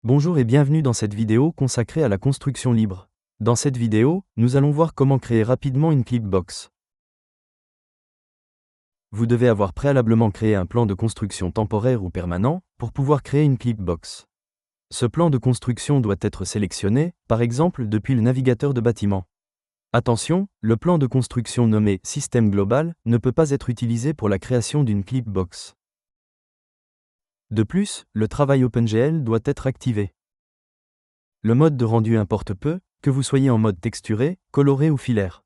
Bonjour et bienvenue dans cette vidéo consacrée à la construction libre. Dans cette vidéo, nous allons voir comment créer rapidement une Clipbox. Vous devez avoir préalablement créé un plan de construction temporaire ou permanent pour pouvoir créer une Clipbox. Ce plan de construction doit être sélectionné, par exemple depuis le navigateur de bâtiment. Attention, le plan de construction nommé Système global ne peut pas être utilisé pour la création d'une Clipbox. De plus, le travail OpenGL doit être activé. Le mode de rendu importe peu, que vous soyez en mode texturé, coloré ou filaire.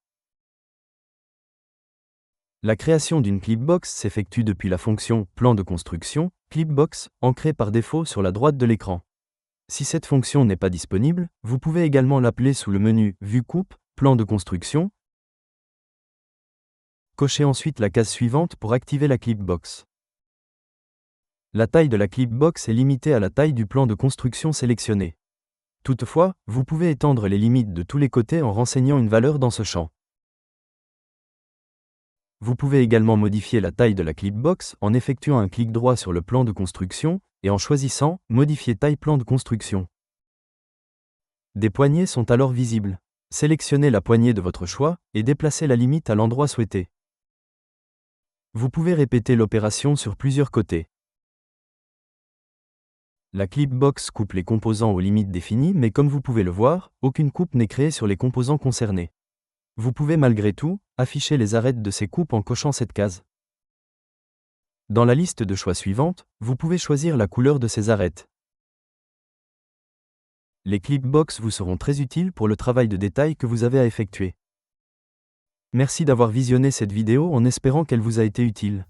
La création d'une Clipbox s'effectue depuis la fonction Plan de construction, Clipbox, ancrée par défaut sur la droite de l'écran. Si cette fonction n'est pas disponible, vous pouvez également l'appeler sous le menu Vue coupe, Plan de construction. Cochez ensuite la case suivante pour activer la Clipbox. La taille de la Clipbox est limitée à la taille du plan de construction sélectionné. Toutefois, vous pouvez étendre les limites de tous les côtés en renseignant une valeur dans ce champ. Vous pouvez également modifier la taille de la Clipbox en effectuant un clic droit sur le plan de construction et en choisissant « Modifier taille plan de construction ». Des poignées sont alors visibles. Sélectionnez la poignée de votre choix et déplacez la limite à l'endroit souhaité. Vous pouvez répéter l'opération sur plusieurs côtés. La Clipbox coupe les composants aux limites définies, mais comme vous pouvez le voir, aucune coupe n'est créée sur les composants concernés. Vous pouvez malgré tout afficher les arêtes de ces coupes en cochant cette case. Dans la liste de choix suivante, vous pouvez choisir la couleur de ces arêtes. Les Clipbox vous seront très utiles pour le travail de détail que vous avez à effectuer. Merci d'avoir visionné cette vidéo en espérant qu'elle vous a été utile.